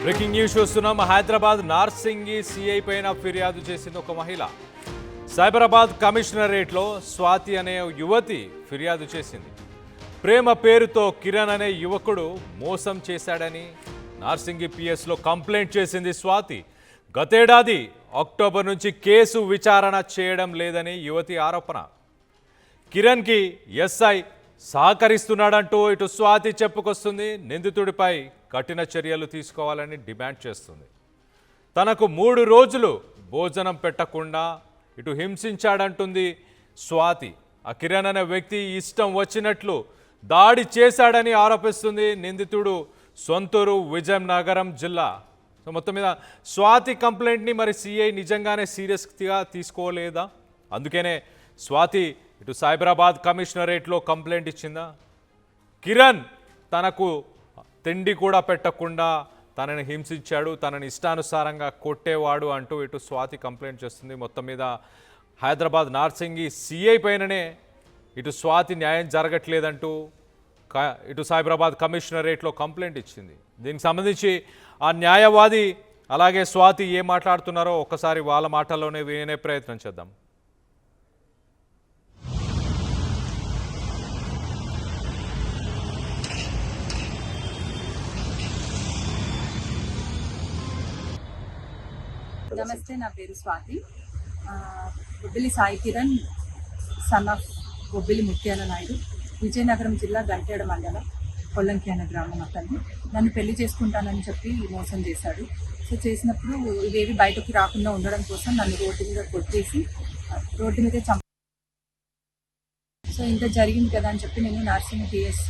Breaking news చూస్తున్నాం. Hyderabad Narsingi CI పైన ఫిర్యాదు చేసింది ఒక మహిళ. సైబరాబాద్ కమిషనరేట్లో స్వాతి అనే యువతి ఫిర్యాదు చేసింది. ప్రేమ పేరుతో కిరణ్ అనే యువకుడు మోసం చేశాడని నార్సింగి పిఎస్లో కంప్లైంట్ చేసింది స్వాతి. గతేడాది అక్టోబర్ నుంచి కేసు విచారణ చేయడం లేదని యువతి ఆరోపణ. కిరణ్కి ఎస్ఐ సహకరిస్తున్నాడంటూ ఇటు స్వాతి చెప్పుకొస్తుంది. నిందితుడిపై కఠిన చర్యలు తీసుకోవాలని డిమాండ్ చేస్తుంది. తనకు 3 రోజులు భోజనం పెట్టకుండా ఇటు హింసించాడంటుంది స్వాతి. ఆ కిరణ్ అనే వ్యక్తి ఇష్టం వచ్చినట్లు దాడి చేశాడని ఆరోపిస్తుంది. నిందితుడు సొంతూరు విజయనగరం జిల్లా. సో మొత్తం మీద స్వాతి కంప్లైంట్ని మరి సిఐ నిజంగానే సీరియస్గా తీసుకోలేదా? అందుకనే స్వాతి ఇటు సైబరాబాద్ కమిషనరేట్లో కంప్లైంట్ ఇచ్చిందా? కిరణ్ తనకు తిండి కూడా పెట్టకుండా తనని హింసించాడు, తనని ఇష్టానుసారంగా కొట్టేవాడు అంటూ ఇటు స్వాతి కంప్లైంట్ చేస్తుంది. మొత్తం మీద హైదరాబాద్ నార్సింగి సిఐ పైననే ఇటు స్వాతి న్యాయం జరగట్లేదంటూ ఇటు సైబరాబాద్ కమిషనరేట్లో కంప్లైంట్ ఇచ్చింది. దీనికి సంబంధించి ఆ న్యాయవాది అలాగే స్వాతి ఏం మాట్లాడుతున్నారో ఒక్కసారి వాళ్ళ మాటల్లోనే వినే ప్రయత్నం చేద్దాం. నమస్తే, నా పేరు స్వాతి. బొబ్బిలి సాయి కిరణ్ సన్ ఆఫ్ బొబ్బిలి ముత్యాల నాయుడు, విజయనగరం జిల్లా గంటేడ మండలం కొల్లంకి అనే గ్రామం. అతన్ని నన్ను పెళ్లి చేసుకుంటానని చెప్పి మోసం చేశాడు. సో చేసినప్పుడు ఇవేవి బయటకు రాకుండా ఉండడం కోసం నన్ను రోడ్డు మీద కొట్టేసి రోడ్డు మీదే సో ఇంత జరిగింది కదా అని చెప్పి నేను నార్సింగ్ పిఎస్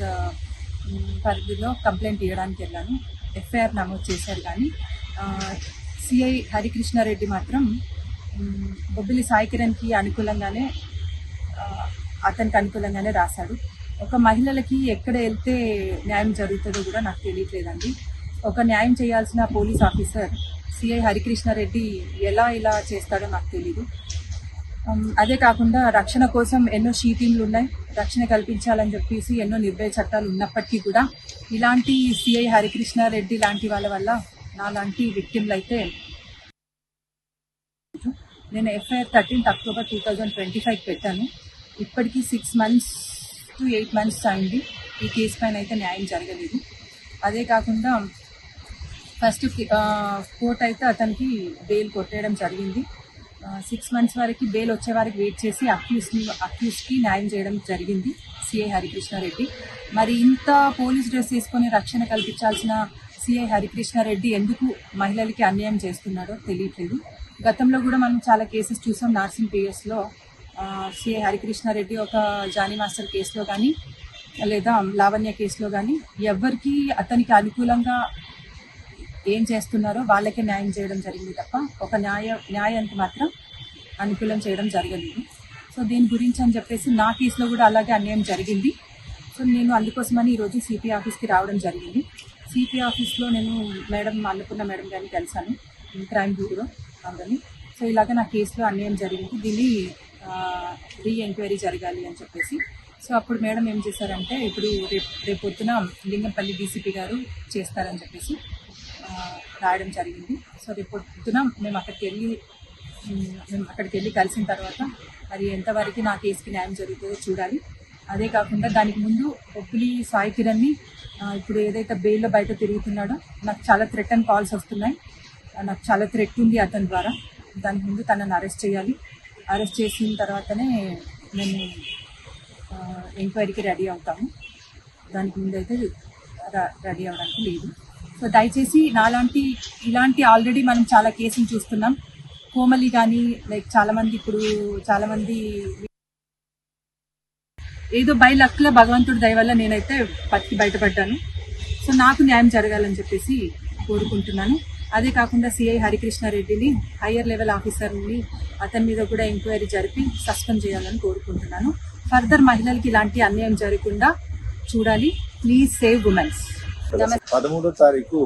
పరిధిలో కంప్లైంట్ ఇవ్వడానికి వెళ్ళాను. ఎఫ్ఐఆర్ నమోదు చేశారు. కానీ సిఐ హరికృష్ణారెడ్డి మాత్రం బొబ్బిలి సాయి కిరణ్కి అనుకూలంగానే అతనికి అనుకూలంగానే రాశాడు. ఒక మహిళలకి ఎక్కడ వెళ్తే న్యాయం జరుగుతుందో కూడా నాకు తెలియట్లేదండి. ఒక న్యాయం చేయాల్సిన పోలీస్ ఆఫీసర్ సిఐ హరికృష్ణారెడ్డి ఎలా ఇలా చేస్తాడో నాకు తెలీదు. అదే కాకుండా రక్షణ కోసం ఎన్నో షీటింగ్లు ఉన్నాయి. రక్షణ కల్పించాలని చెప్పేసి ఎన్నో నిర్భయ చట్టాలు ఉన్నప్పటికీ కూడా ఇలాంటి సిఐ హరికృష్ణారెడ్డి లాంటి వాళ్ళ వల్ల నాలాంటి విక్టిమ్లు అయితే నేను ఎఫ్ఐఆర్ 13 అక్టోబర్ 2025 పెట్టాను. ఇప్పటికీ 6 months to 8 months అయింది. ఈ కేసు పైన అయితే న్యాయం జరగలేదు. అదే కాకుండా ఫస్ట్ కోర్ట్ అయితే అతనికి బెయిల్ కొట్టేయడం జరిగింది. 6 months వరకు బెయిల్ వచ్చే వారికి వెయిట్ చేసి అక్యూస్కి న్యాయం చేయడం జరిగింది సిఐ హరికృష్ణారెడ్డి. మరి ఇంత పోలీస్ డ్రెస్ వేసుకొని రక్షణ కల్పించాల్సిన సిఐ హరికృష్ణారెడ్డి ఎందుకు మహిళలకి అన్యాయం చేస్తున్నాడో తెలియట్లేదు. గతంలో కూడా మనం చాలా కేసెస్ చూసాం. నార్సింగ్ పిఎస్లో సిఐ హరికృష్ణారెడ్డి ఒక జానీ మాస్టర్ కేసులో కానీ లేదా లావణ్య కేసులో కానీ ఎవరికి అతనికి అనుకూలంగా ఏం చేస్తున్నారో వాళ్ళకే న్యాయం చేయడం జరిగింది తప్ప ఒక న్యాయానికి మాత్రం అనుకూలం చేయడం జరగలేదు. సో దీని గురించి అని చెప్పేసి నా కేసులో కూడా అలాగే అన్యాయం జరిగింది. సో నేను అందుకోసమని ఈరోజు సిపి ఆఫీస్కి రావడం జరిగింది. సిపి ఆఫీస్లో నేను అన్నపూర్ణ మేడం గారిని కలిశాను, క్రైమ్ బ్యూరో అందరినీ. సో ఇలాగ నా కేసులో అన్యాయం జరిగింది, దీన్ని ఎంక్వైరీ జరగాలి అని చెప్పేసి. సో అప్పుడు మేడం ఏం చేశారంటే ఇప్పుడు రేపు పొద్దున లింగంపల్లి డీసీపీ గారు చేస్తారని చెప్పేసి రాయడం జరిగింది. సో రేపు పొద్దున మేము అక్కడికి వెళ్ళి కలిసిన తర్వాత మరి ఎంతవరకు నా కేసుకి న్యాయం జరుగుతుందో చూడాలి. అదే కాకుండా దానికి ముందు బొబ్బిలి సాయి కిరణ్ని ఇప్పుడు ఏదైతే బెయిల్లో బయట తిరుగుతున్నాడో నాకు చాలా థ్రెట్ అండ్ కాల్స్ వస్తున్నాయి. నాకు చాలా థ్రెట్ ఉంది అతని ద్వారా. దానికి ముందు తనని అరెస్ట్ చేయాలి. అరెస్ట్ చేసిన తర్వాతనే మేము ఎంక్వైరీకి రెడీ అవుతాము. దానికి ముందు అయితే రెడీ అవ్వడానికి లేదు. సో దయచేసి ఇలాంటి ఆల్రెడీ మనం చాలా కేసులు చూస్తున్నాం. కోమలి కానీ లైక్ చాలామంది ఏదో బై లక్లో భగవంతుడి దయ వల్ల నేనైతే బయటపడ్డాను. సో నాకు న్యాయం జరగాలని చెప్పేసి కోరుకుంటున్నాను. అదే కాకుండా సిఐ హరికృష్ణారెడ్డిని హయ్యర్ లెవెల్ ఆఫీసర్ని అతని మీద కూడా ఎంక్వైరీ జరిపి సస్పెండ్ చేయాలని కోరుకుంటున్నాను. ఫర్దర్ మహిళలకి ఇలాంటి అన్యాయం జరగకుండా చూడాలి. Please save women's. 13వ తారీఖు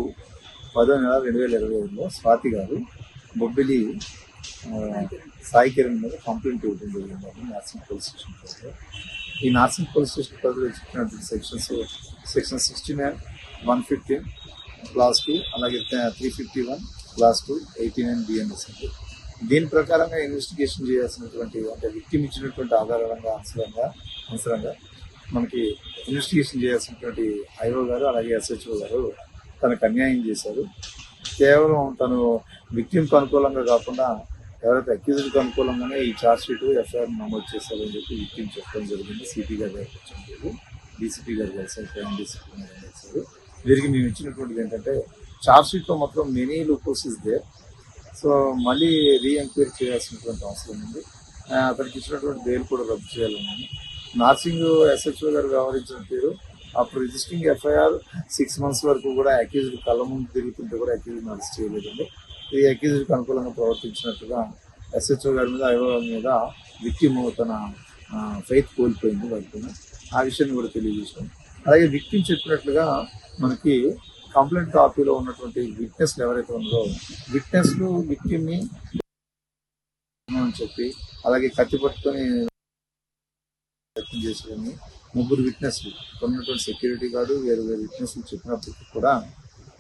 10వ నెల 2025లో స్వాతి గారు బొబ్బిలి సాయి కిరణ్ మీద కంప్లైంట్ ఇవ్వడం జరిగింది నార్సింగ్ పోలీస్ స్టేషన్ పరిధిలో. ఈ నార్సింగ్ పోలీస్ స్టేషన్ పరిధిలో చెప్పినటువంటి సెక్షన్ 69, 115, క్లాస్ 2, అలాగే 351 క్లాస్ 2, 89 బిఎన్ఎస్ అండి. దీని ప్రకారంగా ఇన్వెస్టిగేషన్ చేయాల్సినటువంటి అంటే విక్టిమ్ ఇచ్చినటువంటి ఆధారంగా అనుసరంగా మనకి ఇన్వెస్టిగేషన్ చేయాల్సినటువంటి ఐఓ గారు అలాగే ఎస్హెచ్ఓ గారు తనకు అన్యాయం చేశారు. కేవలం తను విక్టిమ్కి అనుకూలంగా కాకుండా ఎవరైతే అక్యూజ్డ్కి అనుకూలంగానే ఈ ఛార్జ్ షీట్ ఎఫ్ఐఆర్ నమోదు చేశారని చెప్పి విక్టిమ్ చెప్పడం జరిగింది. సిపి గారి దగ్గరికి వచ్చినప్పుడు డీసీపీ గారు కలిసారు, క్రైమ్ డీసీపీ గారు కలిసారు. వీరికి మేము ఇచ్చినటువంటిది ఏంటంటే ఛార్జ్ షీట్లో మొత్తం మెనీ లూపోస్ ఇస్ దేర్. సో మళ్ళీ రీఎంక్వైరీ చేయాల్సినటువంటి అవసరం ఉంది. అతనికి ఇచ్చినటువంటి బెయిల్ కూడా రద్దు చేయాలని నార్సింగ్ ఎస్హెచ్ఓ గారు వ్యవహరించిన తీరు అప్పుడు రిజిస్టరింగ్ ఎఫ్ఐఆర్ 6 months వరకు కూడా అక్యూజ్డ్ కళ్ళ ముందు తిరుగుతుంటే కూడా అక్యూజ్డ్ అరెస్ట్ చేయలేదండి. ఈ అక్యూజ్డ్కి అనుకూలంగా ప్రవర్తించినట్టుగా ఎస్హెచ్ఓ గారి మీద ఐఓ మీద విక్టిమ్ తన ఫెయిత్ కోల్పోయింది వాటిని. ఆ విషయాన్ని కూడా తెలియజేసాం. అలాగే విక్టిమ్ చెప్పినట్లుగా మనకి కంప్లైంట్ కాపీలో ఉన్నటువంటి విట్నెస్లు ఎవరైతే ఉన్నారో విట్నెస్లు విక్టిమ్ని అని చెప్పి అలాగే కత్తి పట్టుకొని ప్రయత్నం చేసేదని 3 విట్నెస్లు ఉన్నటువంటి సెక్యూరిటీ గార్డు వేరు విట్నెస్లు చెప్పినప్పటికీ కూడా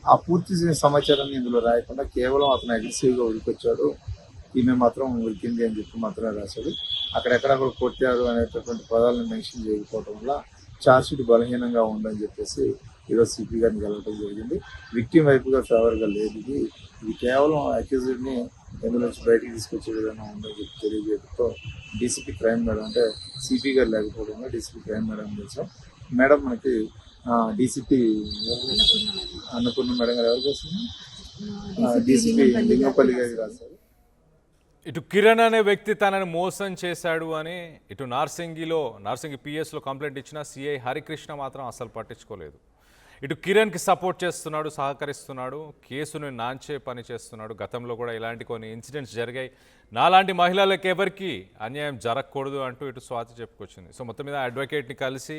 ఆ పూర్తి సమాచారాన్ని ఇందులో రాయకుండా కేవలం అతను అగ్రెసివ్గా ఉరికొచ్చాడు, ఈమె మాత్రం ఉరికింది అని చెప్పి మాత్రమే రాశాడు. అక్కడెక్కడ కూడా కొట్టారు అనేటటువంటి పదాలను మెన్షన్ చేయకపోవడం వల్ల ఛార్జ్షీట్ బలహీనంగా ఉందని చెప్పేసి ఈరోజు సిపి గారిని కలవడం జరిగింది. విక్టిమ్ వైపుగా ఫేవర్గా లేదు. ఇది కేవలం అక్యూజ్డ్ని ఎందులోంచి బయటికి తీసుకొచ్చే విధంగా ఉందని చెప్పి తెలియజేయడంతో డీసీపీ క్రైమ్ మేడం అంటే సిపి గారు లేకపోవడంలో డీసీపీ క్రైమ్ మేడం చేసాం. మేడం మనకి డీసీపీ అన్నపూర్ణ మేడం గారు ఎవరు చేస్తుంది, డీసీపీ లింగంపల్లి గారికి రాశారు. ఇటు కిరణ్ అనే వ్యక్తి తనని మోసం చేశాడు అని ఇటు నార్సింగి పిఎస్లో కంప్లైంట్ ఇచ్చిన సిఐ హరికృష్ణ మాత్రం అసలు పట్టించుకోలేదు. ఇటు కిరణ్కి సపోర్ట్ చేస్తున్నాడు, సహకరిస్తున్నాడు, కేసుని నాంచే పని చేస్తున్నాడు. గతంలో కూడా ఇలాంటి కొన్ని ఇన్సిడెంట్స్ జరిగాయి, నాలాంటి మహిళలకు ఎవరికి అన్యాయం జరగకూడదు అంటూ ఇటు స్వాతి చెప్పుకొచ్చింది. సో మొత్తం మీద అడ్వకేట్ని కలిసి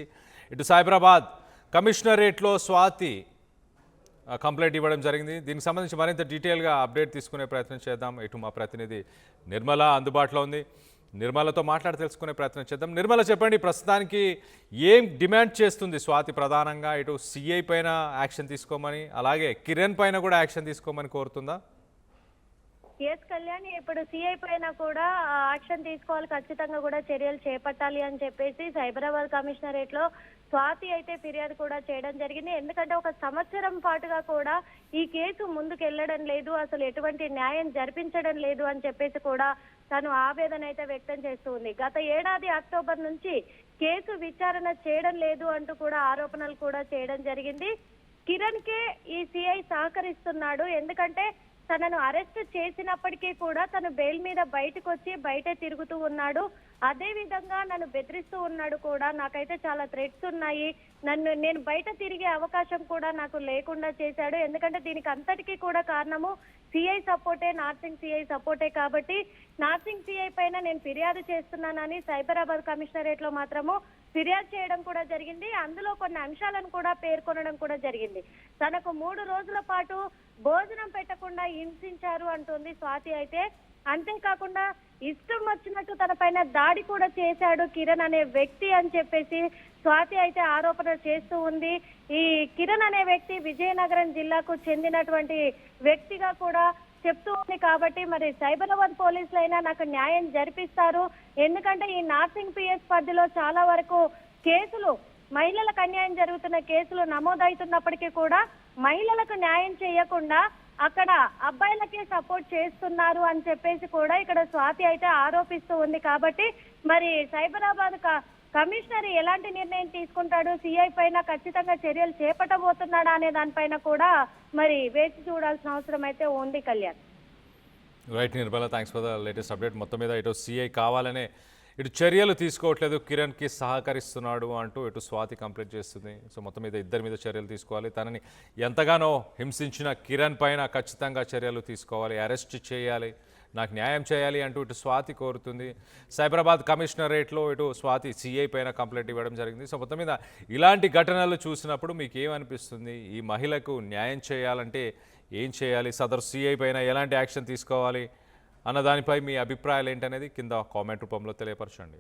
ఇటు సైబరాబాద్ కమిషనరేట్లో స్వాతి కంప్లైంట్ ఇవ్వడం జరిగింది. దీనికి సంబంధించి మరింత డీటెయిల్గా అప్డేట్ తీసుకునే ప్రయత్నం చేద్దాం. ఇటు మా ప్రతినిధి నిర్మల అందుబాటులో ఉంది, నిర్మలతో మాట్లాడి తెలుసుకునే ప్రయత్నం చేద్దాం. నిర్మల, చెప్పండి, ప్రస్తుతానికి ఏం డిమాండ్ చేస్తుంది స్వాతి ప్రధానంగా? ఇటు సిఐ పైన యాక్షన్ తీసుకోమని, అలాగే కిరణ్ పైన కూడా యాక్షన్ తీసుకోమని కోరుతుందా? ఎస్ కళ్యాణ్, ఇప్పుడు సిఐ పైన కూడా యాక్షన్ తీసుకోవాలి, ఖచ్చితంగా కూడా చర్యలు చేపట్టాలి అని చెప్పేసి సైబరాబాద్ కమిషనరేట్ లో స్వాతి అయితే ఫిర్యాదు కూడా చేయడం జరిగింది. ఎందుకంటే 1 సంవత్సరం పాటుగా కూడా ఈ కేసు ముందుకు వెళ్ళడం లేదు, అసలు ఎటువంటి న్యాయం జరిపించడం లేదు అని చెప్పేసి కూడా తను ఆవేదన అయితే వ్యక్తం చేస్తూ ఉంది. గత ఏడాది అక్టోబర్ నుంచి కేసు విచారణ చేయడం లేదు అంటూ కూడా ఆరోపణలు కూడా చేయడం జరిగింది. కిరణ్ కే ఈ సిఐ సహకరిస్తున్నాడు, ఎందుకంటే తనను అరెస్ట్ చేసినప్పటికీ కూడా తను బెయిల్ మీద బయటకు వచ్చి బయటే తిరుగుతూ ఉన్నాడు. అదే విధంగా నన్ను బెదిరిస్తూ ఉన్నాడు కూడా. నాకైతే చాలా థ్రెట్స్ ఉన్నాయి, నేను బయట తిరిగే అవకాశం కూడా నాకు లేకుండా చేశాడు. ఎందుకంటే దీనికి అంతటికీ కూడా కారణము సిఐ సపోర్టే, నార్సింగ్ సిఐ సపోర్టే. కాబట్టి నార్సింగ్ సిఐ పైన నేను ఫిర్యాదు చేస్తున్నానని సైబరాబాద్ కమిషనరేట్ లో మాత్రము ఫిర్యాదు చేయడం కూడా జరిగింది. అందులో కొన్ని అంశాలను కూడా పేర్కొనడం కూడా జరిగింది. తనకు 3 రోజుల పాటు భోజనం పెట్టకుండా హింసించారు అంటుంది స్వాతి అయితే. అంతేకాకుండా ఇష్టం వచ్చినట్టు తన పైన దాడి కూడా చేశాడు కిరణ్ అనే వ్యక్తి అని చెప్పేసి స్వాతి అయితే ఆరోపణ చేస్తూ ఉంది. ఈ కిరణ్ అనే వ్యక్తి విజయనగరం జిల్లాకు చెందినటువంటి వ్యక్తిగా కూడా చెప్తూ ఉంది. కాబట్టి మరి సైబరాబాద్ పోలీసులైనా నాకు న్యాయం జరిపిస్తారు, ఎందుకంటే ఈ నార్సింగ్ పిఎస్ పరిధిలో చాలా వరకు కేసులు, మహిళలకు అన్యాయం జరుగుతున్న కేసులు నమోదవుతున్నప్పటికీ కూడా మహిళలకు న్యాయం చేయకుండా అక్కడ అబ్బాయిలకే సపోర్ట్ చేస్తున్నారు అని చెప్పేసి కూడా ఇక్కడ స్వాతి అయితే ఆరోపిస్తూ ఉంది. కాబట్టి మరి సైబరాబాద్ కమిషనర్ ఎలాంటి నిర్ణయం తీసుకుంటాడు, సిఐ పైన ఖచ్చితంగా చర్యలు చేపట్టబోతున్నాడా అనే దానిపైన కూడా మరి వేచి చూడాల్సిన అవసరం అయితే ఉంది. Kalyan. Right Nirmala, thanks for the latest update. మొత్తం మీద ఇటు సిఐ కావాలనే ఇటు చర్యలు తీసుకోవట్లేదు, కిరణ్కి సహకరిస్తున్నాడు అంటూ ఇటు స్వాతి కంప్లైంట్ చేస్తుంది. సో మొత్తం మీద ఇద్దరి మీద చర్యలు తీసుకోవాలి. తనని ఎంతగానో హింసించిన కిరణ్ పైన ఖచ్చితంగా చర్యలు తీసుకోవాలి, అరెస్ట్ చేయాలి, నాకు న్యాయం చేయాలి అంటూ ఇటు స్వాతి కోరుతుంది. సైబరాబాద్ కమిషనరేట్లో ఇటు స్వాతి సిఐ పైన కంప్లైంట్ ఇవ్వడం జరిగింది. సో మొత్తం మీద ఇలాంటి ఘటనలు చూసినప్పుడు మీకు ఏమనిపిస్తుంది? ఈ మహిళకు న్యాయం చేయాలంటే ఏం చేయాలి, సదరు సిఐ పైన ఎలాంటి యాక్షన్ తీసుకోవాలి అన్న దానిపై మీ అభిప్రాయాలు ఏంటనేది కింద కామెంట్ రూపంలో తెలియపరచండి.